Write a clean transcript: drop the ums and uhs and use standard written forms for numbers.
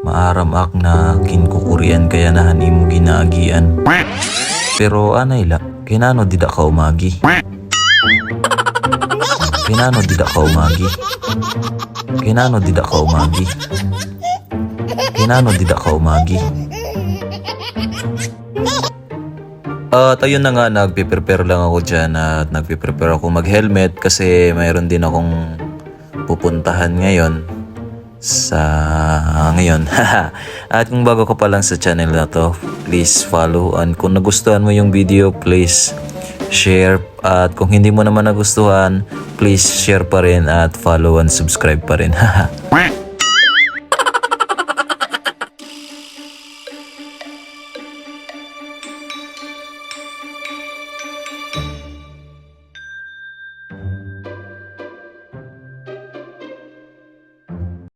Maaram ak na kinkukurian kaya nahan imo ginaagian. Pero anay la, kinano dida ka umagi? Kinano dida ka umagi? Kinano dida ka umagi? Kinano dida ka umagi? At ayun na nga, nagpiprepare lang ako dyan at nagpiprepare ako mag-helmet kasi mayroon din akong pupuntahan ngayon ngayon. At kung bago ka pa lang sa channel na to, please follow, and kung nagustuhan mo yung video, please share, at kung hindi mo naman nagustuhan, please share pa rin at follow and subscribe pa rin.